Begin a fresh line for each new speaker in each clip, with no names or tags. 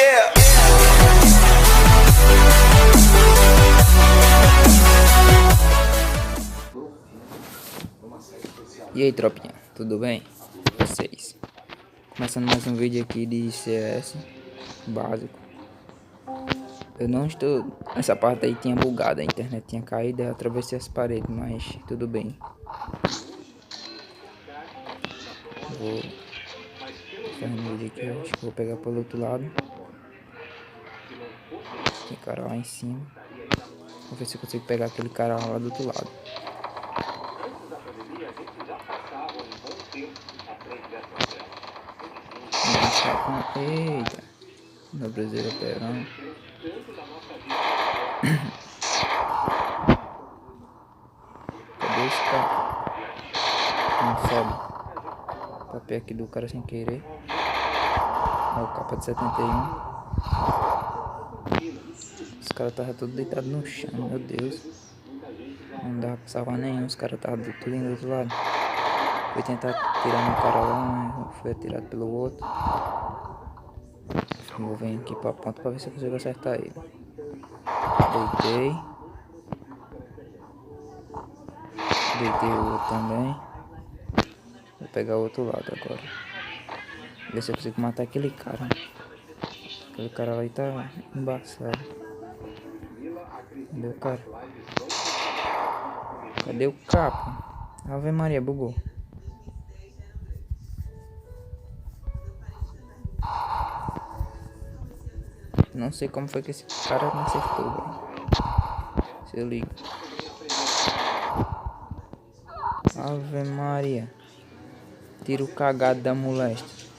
Yeah.
E aí, tropinha, tudo bem? Vocês? Começando mais um vídeo aqui de CS básico. Eu não estou... Essa parte aí tinha bugado, a internet tinha caído, eu atravessei as paredes, mas tudo bem. Vou fazer um vídeo aqui, eu acho que vou pegar pelo outro lado. Tem cara lá em cima. Vou ver se eu consigo pegar aquele cara lá do outro lado. Eita, meu brasileiro operando. Cadê esse cara? Não sobe. Papel aqui do cara sem querer. Ó, o capa de 71. Os caras estavam todos deitados no chão, meu Deus. Não dava pra salvar nenhum, os caras estavam tudo indo do outro lado. Fui tentar tirar um cara lá, mas foi atirado pelo outro. Vou vir aqui pra ponta pra ver se eu consigo acertar ele. Deitei. Deitei o outro também. Vou pegar o outro lado agora. Ver se eu consigo matar aquele cara. Aquele cara lá tá embaçado. Cadê o cara? Cadê o capa? Ave Maria, bugou. Não sei como foi que esse cara me acertou, velho. Se liga. Ave Maria. Tiro cagado da moléstia.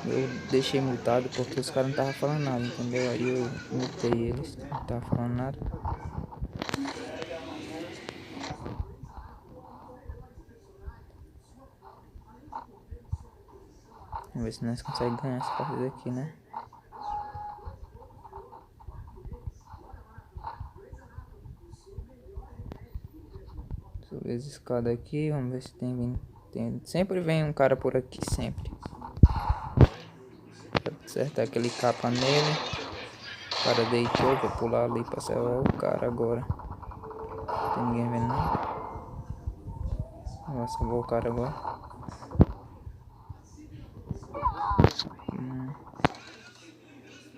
Eu deixei mutado porque os caras não estavam falando nada, entendeu? Aí eu mutei eles, não estavam falando nada. Vamos ver se nós conseguimos ganhar essa partida aqui, né? Subir as escadas aqui, vamos ver se tem vindo. Sempre vem um cara por aqui, sempre. Vou acertar aquele capa nele. O cara deitou, vou pular ali pra salvar o cara agora. Não tem ninguém vendo não. Vou salvar o cara agora.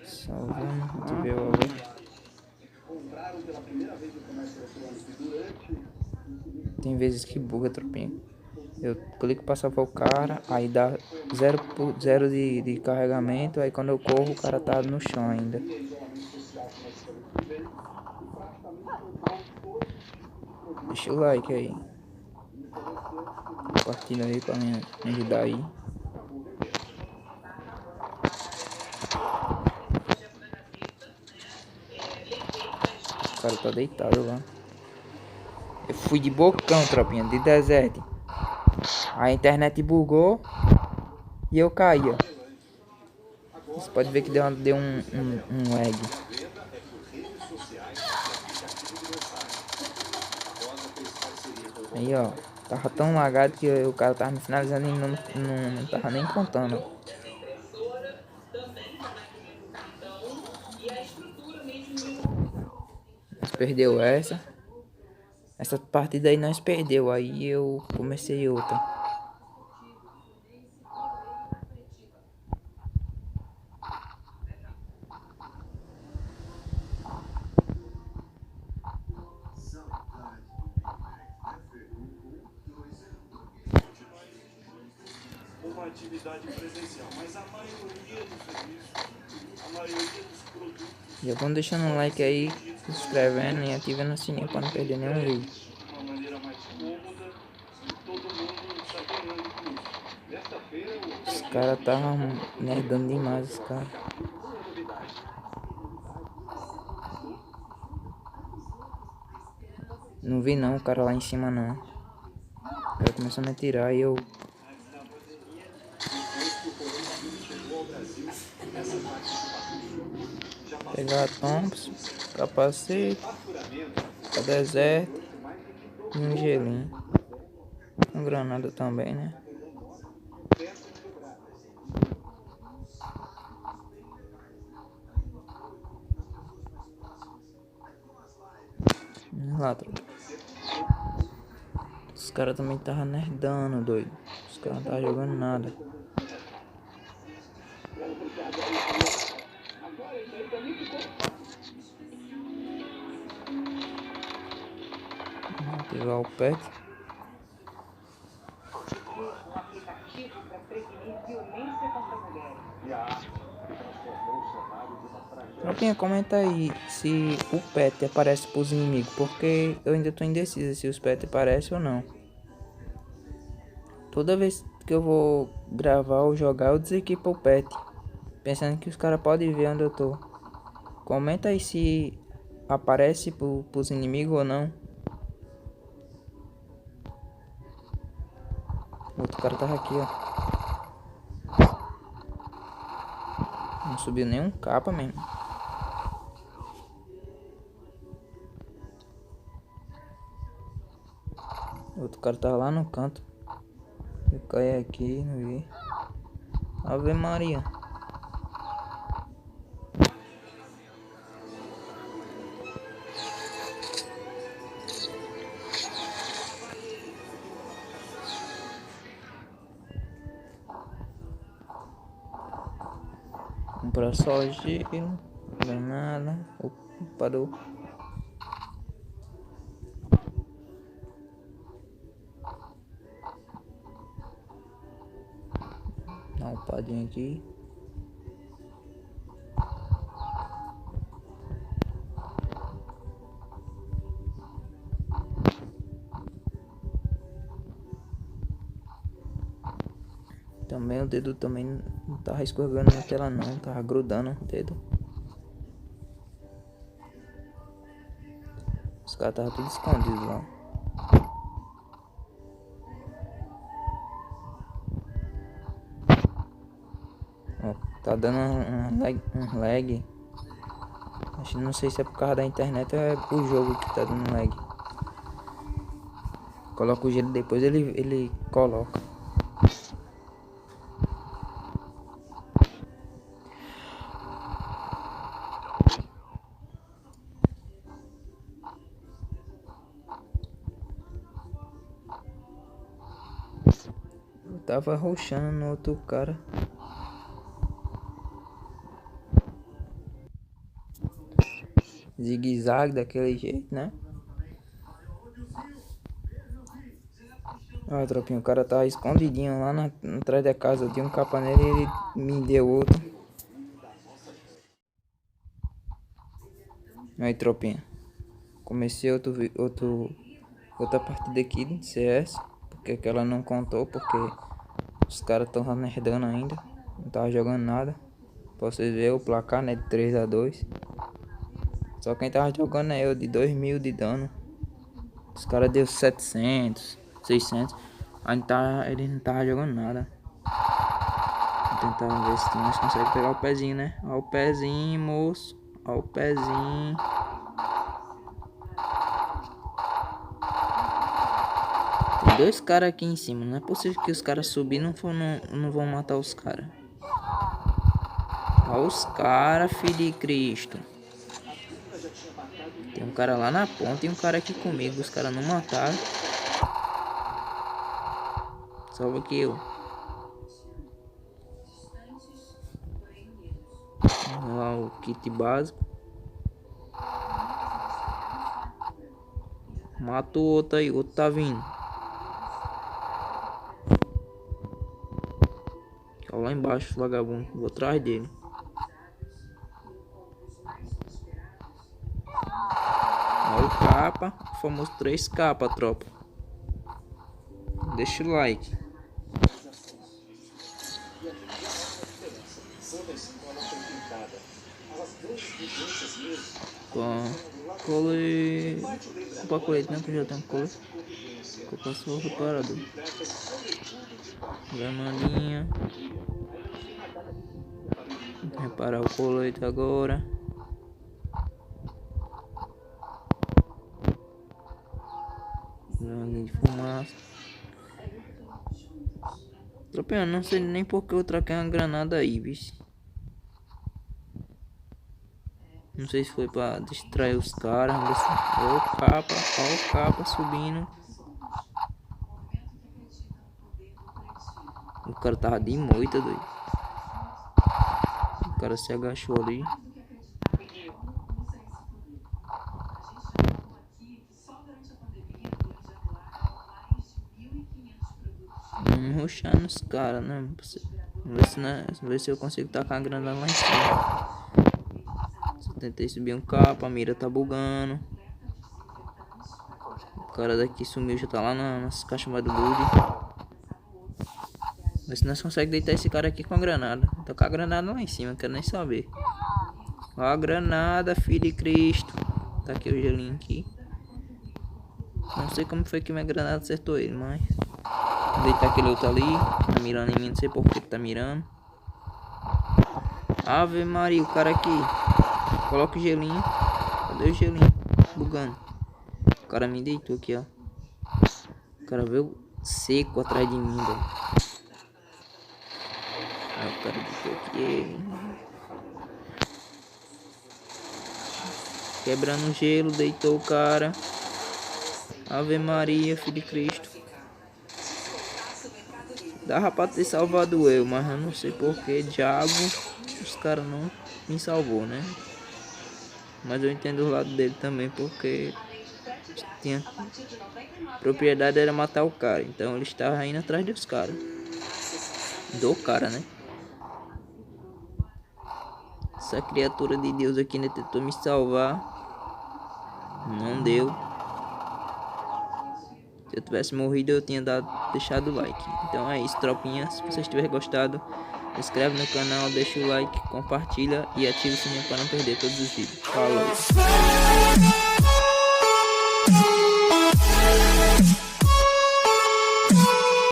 Salvando, a gente vê o outro. Tem vezes que buga, tropinha. Eu clico pra salvar o cara, aí dá 0 de carregamento, aí quando eu corro o cara tá no chão ainda. Deixa o like aí. Compartilha aí pra me ajudar aí. O cara tá deitado lá. Eu fui de bocão, tropinha, de deserto. A internet bugou e eu caí, ó. Você pode ver que deu um lag. Aí, ó. Tava tão lagado que o cara tava me finalizando e não tava nem contando. Nós perdeu essa. Essa partida aí nós perdeu. Aí eu comecei outra.
Uma atividade presencial, mas a maioria do serviço, a maioria dos produtos.
Já vão deixando um like aí, se inscrevendo e ativando o sininho para não perder nenhum vídeo.
De uma maneira mais cômoda e todo mundo está ganhando com isso. Nesta feira,
Os caras estavam nerdando demais, os caras. Não vi não o cara lá em cima não. O cara começou a me atirar e eu... Pegar a Thompson, capacete, a deserto. E um gelinho. Um granada também, né? Vamos lá, tropa. Os caras também estavam nerdando, doido. Os caras não estavam jogando nada. Vamos ativar o pet. Tropinha, comenta aí se o pet aparece pros inimigos, porque eu ainda tô indeciso se os pets aparecem ou não. Toda vez que eu vou gravar ou jogar, eu desequipo o pet, pensando que os caras podem ver onde eu tô. Comenta aí se aparece pros inimigos ou não. O outro cara tava aqui, ó. Não subiu nenhum capa mesmo. O outro cara tava lá no canto. Eu caí aqui, não vi. Ave Maria. Comprar só gelo. Granada. Opa, parou. Dá uma padinha aqui. Também o dedo também não tava escorregando na tela não, tava grudando o dedo. Os caras estavam tudo escondidos lá. Ó, tá dando um lag. Acho que não sei se é por causa da internet ou é o jogo que tá dando lag. Coloca o gelo depois ele coloca. Eu tava rushando no outro cara. Zigue-zague daquele jeito, né? Ó, tropinha, o cara tava escondidinho lá atrás da casa. Eu tinha um capa nele e ele me deu outro. Aí, tropinha. Comecei outra partida aqui de CS. Porque aquela não contou, porque os caras tão nerdando ainda. Não tava jogando nada. Pra vocês verem o placar, né? De 3-2. Só quem tava jogando é eu, de 2000 de dano. Os caras deu 700, 600. Aí ele não tava jogando nada. Vou tentar ver se nós conseguimos pegar o pezinho, né? Ó o pezinho, moço. Ó o pezinho. Tem dois caras aqui em cima. Não é possível que os caras subir não vão matar os caras. Ó os caras, filho de Cristo. Tem um cara lá na ponta e um cara aqui comigo. Os caras não mataram. Salva que eu. Vamos lá, o kit básico. Mata o outro aí, o outro tá vindo. Ó lá embaixo, vagabundo. Vou atrás dele. Olha o capa. O famoso 3 capa, tropa. Deixa o like. Colei. Opa, colete, né? Que eu já tenho colete. Eu passo o reparador. Gramaninha. Reparar o colete agora. de fumaça. Tropeão, não sei nem porque eu troquei uma granada aí, bicho. Não sei se foi pra distrair os caras. Ó o capa subindo. O cara tava de moita, doido. O cara se agachou ali. Vamos rushar nos caras, né? Vamos ver se eu consigo tacar a granada lá em cima. Só tentei subir um capa, a mira tá bugando. O cara daqui sumiu, já tá lá nas caixas do bug. Ver se nós conseguimos deitar esse cara aqui com a granada. Tocar a granada lá em cima, não quero nem saber. Ó a granada, filho de Cristo. Tá aqui o gelinho aqui. Não sei como foi que minha granada acertou ele, mas... Vou deitar aquele outro ali. Tá mirando em mim, não sei por que tá mirando. Ave Maria, o cara aqui. Coloca o gelinho. Cadê o gelinho? Bugando. O cara me deitou aqui, ó. O cara veio seco atrás de mim, velho. Aí o cara deitou aqui. Quebrando o gelo, deitou o cara. Ave Maria, filho de Cristo. Dava pra ter salvado eu, mas eu não sei por que diabo os caras não me salvou, né? Mas eu entendo o lado dele também, porque tinha propriedade era matar o cara, então ele estava indo atrás dos caras. Do cara, né? Essa criatura de Deus aqui ainda tentou me salvar. Não deu. Se eu tivesse morrido, eu tinha deixado o like. Então é isso, tropinha. Se vocês tiverem gostado, se inscreve no canal, deixa o like, compartilha e ativa o sininho para não perder todos os vídeos. Falou!